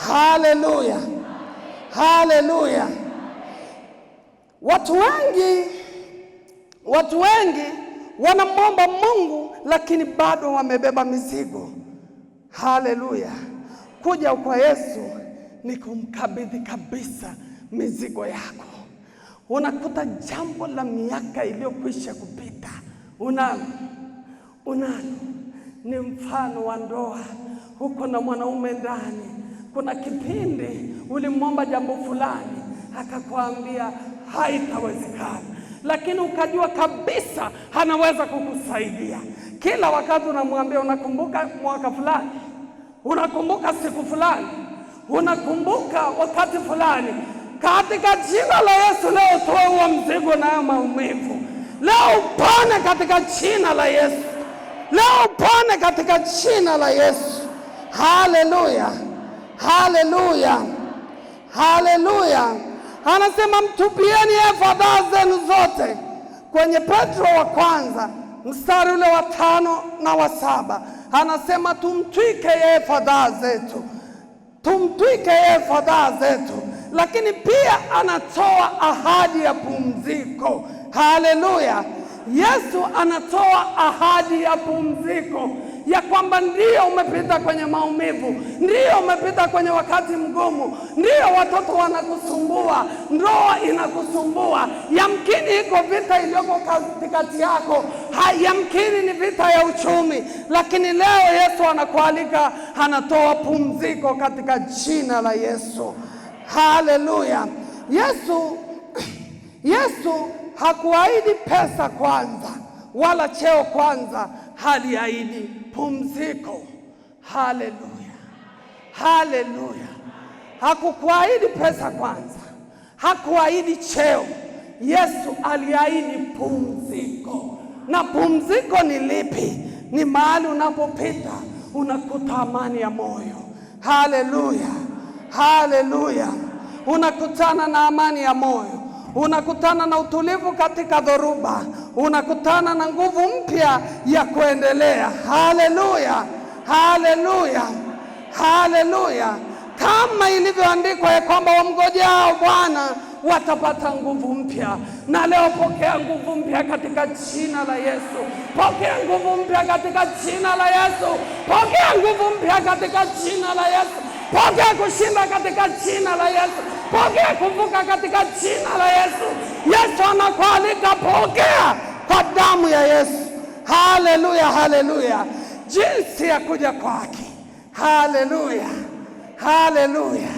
Haleluya, haleluya. Watu wengi wanamwomba Mungu lakini bado wamebeba mizigo. Haleluya. Kuja kwa Yesu ni kumkabidhi kabisa mizigo yako. Unakuta jambo la miaka iliyokwisha kupita unalo. Ni mfano wa ndoa. Huko na mwanaume ndani, kuna kipindi ulimwomba jambo fulani akakwambia haitawezekana, lakini ukajua kabisa anaweza kukusaidia. Kila wakati unamwambia, unakumbuka mwaka fulani, unakumbuka siku fulani, unakumbuka wakati fulani. Katika jina la Yesu leo toa huo mzigo na maumivu. Leo upone katika jina la Yesu. Leo upone katika jina la Yesu. Haleluya, haleluya, haleluya. Anasema mtupieni fadhaa zenu zote. Kwenye Petro wa kwanza mstari ule wa 5 na wa 7 anasema tumtwike yeye fadhaa zetu, tumtwike yeye fadhaa zetu. Lakini pia anatoa ahadi ya pumziko. Haleluya. Yesu anatoa ahadi ya pumziko, ya kwamba ndio umepita kwenye maumivu, ndio umepita kwenye wakati mgumu, ndio watoto wanakusumbua, ndoa inakusumbua, yamkini iko vita iliyoko katikati yako, yamkini ni vita ya uchumi, lakini leo Yesu anakualika, anatoa pumziko katika jina la Yesu. Haleluya. Yesu hakuahidi pesa kwanza wala cheo kwanza, aliahidi pumziko. Haleluya, haleluya. Hakukuahidi pesa kwanza, hakuahidi cheo. Yesu aliahidi pumziko. Na pumziko ni lipi? Ni mahali unapopita unakuta amani ya moyo. Haleluya, haleluya. Unakutana na amani ya moyo, unakutana na utulivu katika dhoruba, unakutana na nguvu mpya ya kuendelea. Haleluya, haleluya, haleluya. Kama ilivyoandikwa ya kwamba wamngojao Bwana watapata nguvu mpya. Na leo pokea nguvu mpya katika jina la Yesu. Pokea nguvu mpya katika jina la Yesu. Pokea nguvu mpya katika jina la Yesu. Pokea kushinda katika jina la Yesu. Pokea kuvuka katika jina la Yesu. Yesu anakualika, pokea kwa damu ya Yesu. Haleluya, haleluya. Jinsi ya kuja kwake. Haleluya, haleluya.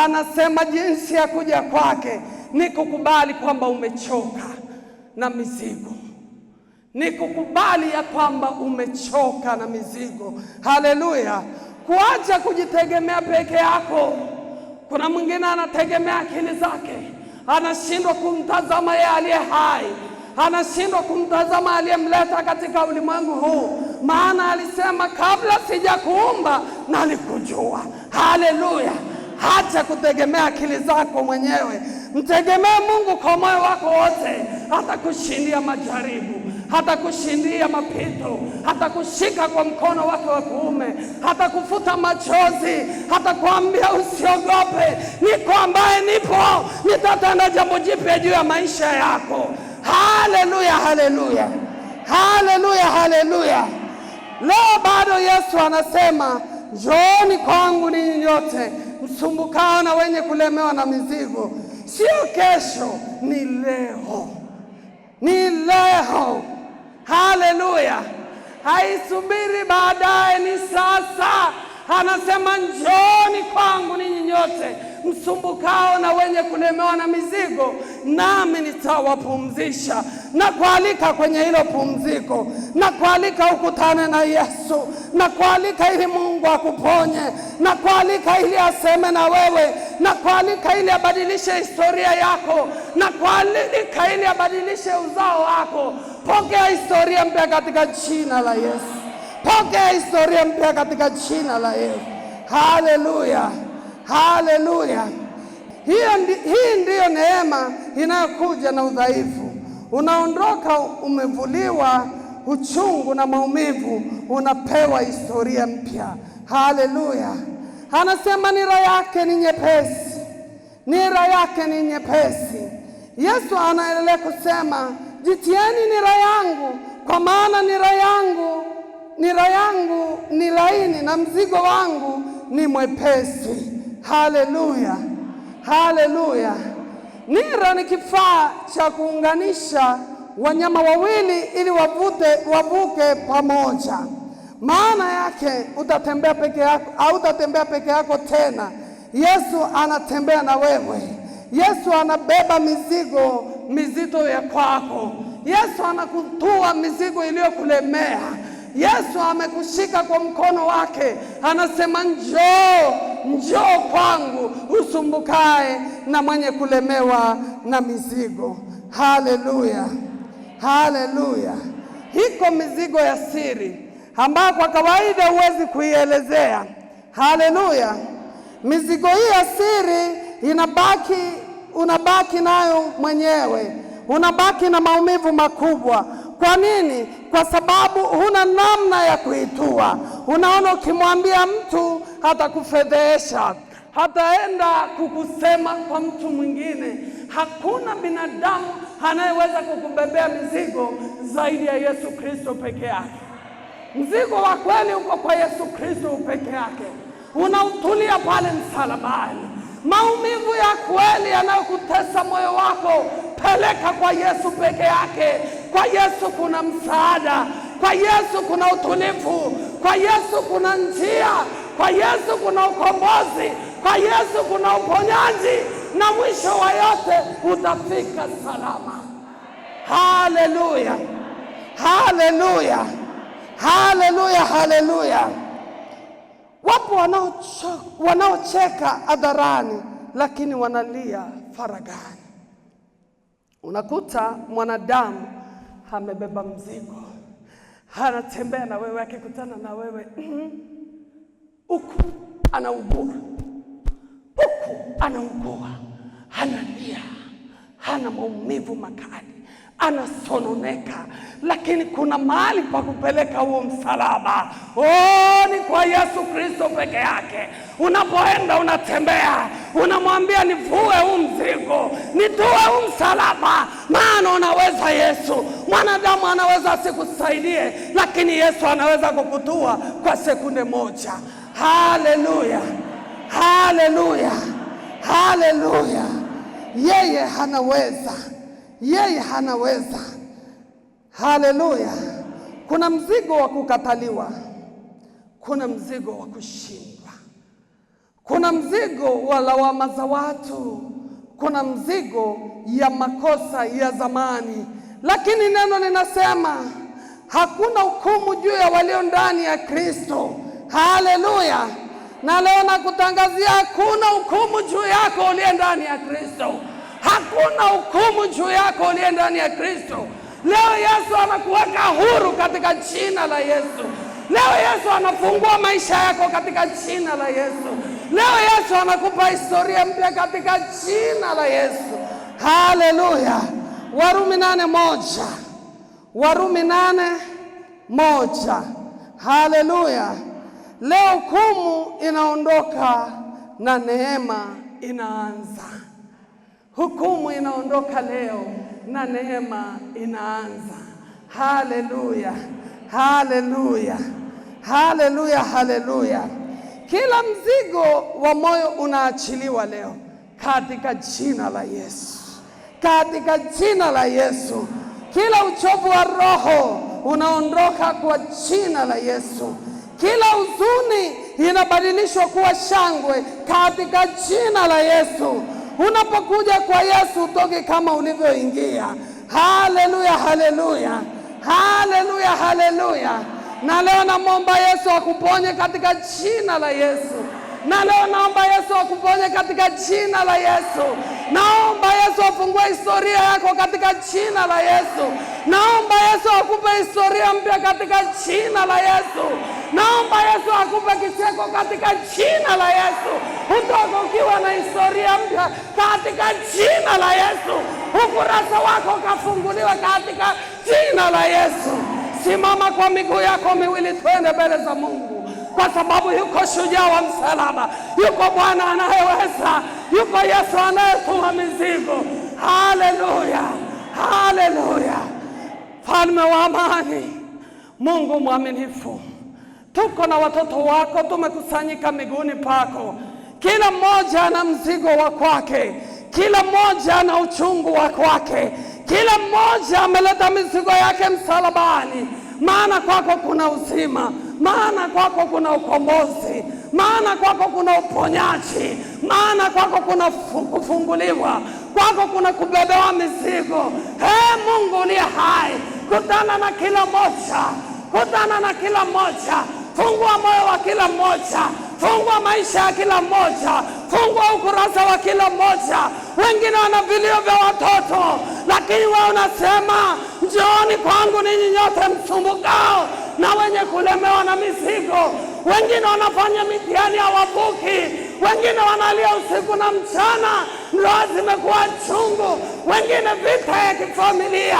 Anasema jinsi ya kuja kwake ni kukubali kwamba umechoka na mizigo. Ni kukubali ya kwamba umechoka na mizigo. Haleluya. Kuacha kujitegemea peke yako. Kuna mwingine anategemea akili zake, anashindwa kumtazama yeye aliye hai, anashindwa kumtazama aliyemleta katika ulimwengu huu, maana alisema kabla sijakuumba nalikujua. Haleluya. Acha kutegemea akili zako mwenyewe, mtegemee Mungu kwa moyo wako wote. Atakushindia majaribu, atakushindia mapito, atakushika kwa mkono wake wa kuume, atakufuta machozi, atakwambia usiogope, niko ambaye nipo, nitatenda jambo jipya juu ya maisha yako. Haleluya, haleluya, haleluya, haleluya. Leo bado Yesu anasema, njooni kwangu ninyi nyote msumbukao na wenye kulemewa na mizigo. Sio kesho, ni leo, ni leo. Haleluya. Haisubiri baadaye, ni sasa. Anasema njooni kwangu ninyi nyote msumbukao na wenye kulemewa na mizigo, nami nitawapumzisha. Na kualika kwenye hilo pumziko, na kualika ukutane na Yesu, na kualika ili Mungu akuponye, na kualika ili aseme na wewe, na kualika ili abadilishe historia yako, na kualika ili abadilishe uzao wako. Pokea historia mpya katika jina la Yesu. Pokea historia mpya katika jina la Yesu. Haleluya, haleluya. Hii ndiyo neema inayokuja na udhaifu. Unaondoka umevuliwa uchungu na maumivu, unapewa historia mpya. Haleluya. Anasema nira yake ni nyepesi, nira yake ni nyepesi. Yesu anaendelea kusema, jitieni nira yangu, kwa maana nira yangu ni laini na mzigo wangu ni mwepesi. Haleluya, haleluya. Nira ni kifaa cha kuunganisha wanyama wawili ili wavuke pamoja. Maana yake utatembea peke yako au utatembea peke yako tena. Yesu anatembea na wewe. Yesu anabeba mizigo mizito ya kwako. Yesu anakutua mizigo iliyokulemea. Yesu amekushika kwa mkono wake, anasema njoo kwangu usumbukae na mwenye kulemewa na mizigo. Haleluya, haleluya. Hiko mizigo ya siri ambayo kwa kawaida huwezi kuielezea. Haleluya. Mizigo hii ya siri unabaki nayo mwenyewe, unabaki na maumivu makubwa. Kwa nini? Kwa sababu huna namna ya kuitua. Unaona, ukimwambia mtu hatakufedhesha, hataenda kukusema kwa mtu mwingine. Hakuna binadamu anayeweza kukubebea mizigo zaidi ya Yesu Kristo peke yake. Mzigo wa kweli uko kwa Yesu Kristo peke yake. Unautulia pale msalabani. Maumivu ya kweli yanayokutesa moyo wako, peleka kwa Yesu peke yake. Kwa Yesu kuna msaada, kwa Yesu kuna utulivu, kwa Yesu kuna njia, kwa Yesu kuna ukombozi, kwa Yesu kuna uponyaji, na mwisho wa yote utafika salama. Haleluya, haleluya, haleluya, haleluya. Wapo wanaocheka hadharani lakini wanalia faragani. Unakuta mwanadamu amebeba mzigo, anatembea na wewe, akikutana na wewe huku anaugua, huku anaugua, analia, hana maumivu makali, anasononeka, lakini kuna mahali pa kupeleka huo msalaba. Ni kwa Yesu Kristo peke yake. Unapoenda unatembea, unamwambia nivue huu mzigo, nitoe huu msalaba, maana unaweza Yesu. Mwanadamu anaweza asikusaidie, lakini Yesu anaweza kukutua kwa sekunde moja. Haleluya, haleluya, haleluya. Yeye anaweza, yeye anaweza. Haleluya. Kuna mzigo wa kukataliwa, kuna mzigo wa kushindwa, kuna mzigo wa lawama za watu, kuna mzigo ya makosa ya zamani. Lakini neno linasema hakuna hukumu juu ya walio ndani ya Kristo. Haleluya. Na leo nakutangazia hakuna hukumu juu yako uliye ndani ya Kristo. Hakuna hukumu juu yako uliye ndani ya Kristo. Leo Yesu anakuweka huru katika jina la Yesu. Leo Yesu anafungua maisha yako katika jina la Yesu. Leo Yesu anakupa historia mpya katika jina la Yesu. Haleluya. Warumi 8:1. Warumi 8:1. Haleluya. Leo hukumu inaondoka na neema inaanza. Hukumu inaondoka leo na neema inaanza. Haleluya, haleluya, haleluya, haleluya. Kila mzigo wa moyo unaachiliwa leo katika jina la Yesu, katika jina la Yesu. Kila uchovu wa roho unaondoka kwa jina la Yesu. Kila huzuni inabadilishwa kuwa shangwe katika jina la Yesu. Unapokuja kwa Yesu utoke kama ulivyoingia. Haleluya, haleluya, haleluya, haleluya. Na leo naomba Yesu akuponye katika jina la Yesu. Na leo naomba Yesu akuponye katika jina la Yesu. Naomba Yesu afungue historia yako katika jina la Yesu. Naomba Yesu akupe historia mpya katika jina la Yesu. Naomba Yesu akupe kicheko katika jina la Yesu. Utoke ukiwa na historia mpya katika jina la Yesu. Ukurasa wako kafunguliwa katika jina la Yesu. Simama kwa miguu yako miwili, twende mbele za Mungu. kwa sababu yuko shujaa wa msalaba, yuko Bwana anayeweza, yuko Yesu anayetua mizigo. Haleluya, haleluya. Mfalme wa amani, Mungu mwaminifu, tuko na watoto wako, tumekusanyika miguuni pako. Kila mmoja ana mzigo wa kwake, kila mmoja ana uchungu wa kwake, kila mmoja ameleta mizigo yake msalabani. Maana kwako kuna uzima, maana kwako kuna ukombozi, maana kwako kuna uponyaji, maana kwako kuna kufunguliwa, kwako kuna kubebewa mizigo. Mungu uliye hai, kutana na kila moja, kutana na kila moja, fungua moyo wa kila moja, fungua maisha ya kila moja, fungua ukurasa wa kila moja. Wengine wana vilio vya watoto, lakini wewe unasema njooni kwangu ninyi nyote msumbukao na wenye kulemewa na mizigo. Wengine wanafanya mitihani ya wabuki, wengine wanalia usiku na mchana, ndoa zimekuwa chungu, wengine vita ya kifamilia.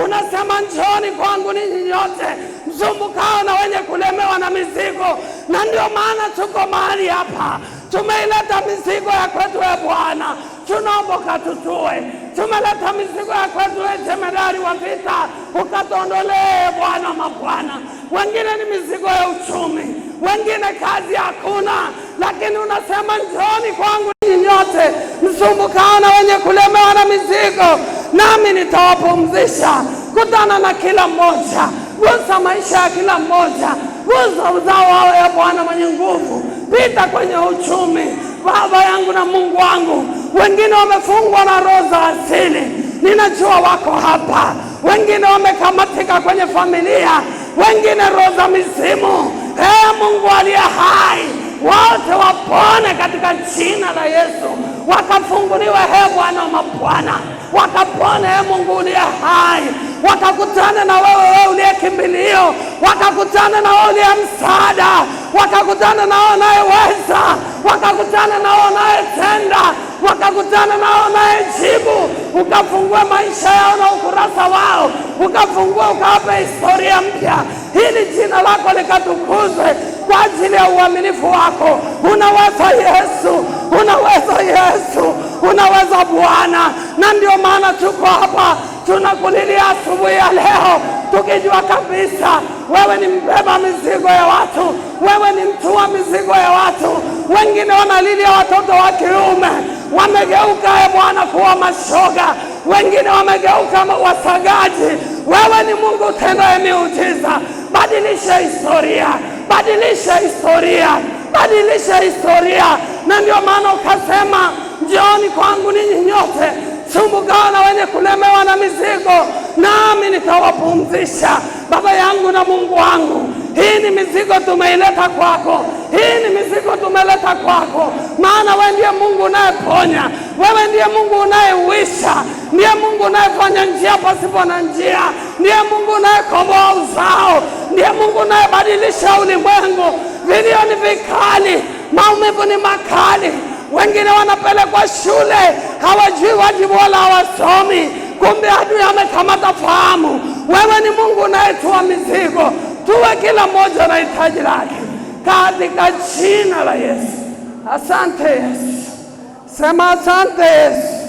Unasema njooni kwangu ninyi nyote msumbukao na wenye kulemewa na mizigo. Na ndio maana tuko mahali hapa, tumeileta mizigo ya kwetu ya Bwana, tunaomba ukatutue. Tumeleta mizigo ya kwetu ya jemedari wa vita, ukatuondolee Bwana mabwana. Wengine ni mizigo ya uchumi, wengine kazi hakuna, lakini unasema njooni kwangu ninyi nyote msumbukao na wenye kulemewa na mizigo, nami nitawapumzisha. Kutana na kila mmoja, gusa maisha ya kila mmoja, gusa uzao wao ya Bwana mwenye nguvu. Pita kwenye uchumi, Baba yangu na Mungu wangu. Wengine wamefungwa na roho za asili, ninajua wako hapa. Wengine wamekamatika kwenye familia, wengine roho za mizimu. Mungu aliye hai, wote wapone katika jina la Yesu, wakafunguliwe Bwana wa mabwana, wakapone Mungu uliye hai, wakakutane na wewe uliye kimbilio, wakakutane na wewe uliye msaada, wakakutane na wewe unayeweza, wakakutane na wewe unayetenda, wakakutane na wewe unayejibu. Ukafungue maisha yao na ukurasa wao, ukafungue ukawape historia mpya, ili jina lako likatukuzwe kwa ajili ya uaminifu wako. Unaweza Yesu, unaweza Yesu, unaweza Bwana. Na ndio maana tuko hapa tunakulilia asubuhi ya leo, tukijua kabisa wewe ni mbeba mizigo ya watu, wewe ni mtua mizigo ya watu. Wengine wanalilia watoto wa kiume, wamegeuka Bwana kuwa mashoga, wengine wamegeuka wasagaji. Wewe ni Mungu utendaye miujiza. Badilisha historia, badilisha historia, badilisha historia. Na ndio maana ukasema njooni kwangu ninyi nyote sumbukao na wenye kulemewa na mizigo, nami nitawapumzisha. Baba yangu na Mungu wangu, hii ni mizigo tumeileta kwako, hii ni mizigo tumeleta kwako, maana wewe ndiye Mungu unayeponya, wewe ndiye Mungu unayeuisha, ndiye Mungu unayefanya njia pasipo na njia, ndiye Mungu unayekomboa uzao, ndiye Mungu unayebadilisha ulimwengu. Vilio ni vikali, maumivu ni makali. Wengine wanapelekwa shule, hawajui wajibu wala hawasomi, kumbe adui amekamata fahamu. Wewe ni Mungu unayetua mizigo, tuwe kila mmoja na hitaji lake, katika jina la Yesu. Asante Yesu, sema asante Yesu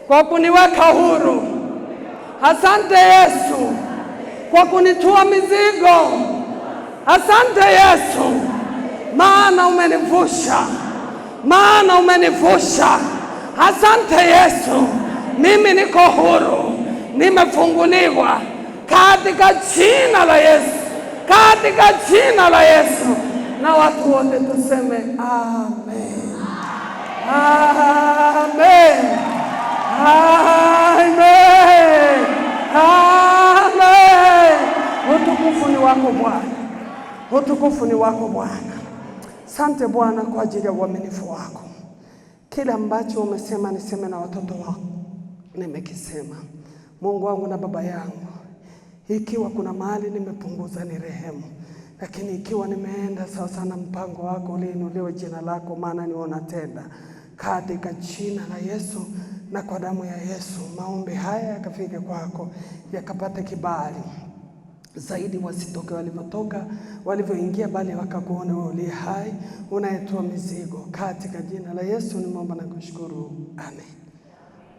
kwa kuniweka huru. Asante Yesu kwa kunitua mizigo. Asante Yesu, maana umenivusha, maana umenivusha. Asante Yesu, mimi niko huru, nimefunguliwa katika jina la Yesu, katika jina la Yesu. Na watu wote tuseme amen, amen, amen, amen. Utukufu ni wako Bwana, utukufu ni wako Bwana. Asante Bwana kwa ajili ya uaminifu wako. Kila ambacho umesema niseme na watoto wako nimekisema. Mungu wangu na Baba yangu, ikiwa kuna mahali nimepunguza ni rehemu, lakini ikiwa nimeenda sawa sana mpango wako, liinuliwe jina lako, maana ni unatenda. Katika jina la Yesu na kwa damu ya Yesu, maombi haya yakafike kwako, yakapate kibali zaidi wasitoke walivyotoka, walivyoingia, bali wakakuona wewe uliye hai, unayetoa mizigo. Katika jina la Yesu nimeomba na kushukuru, amen.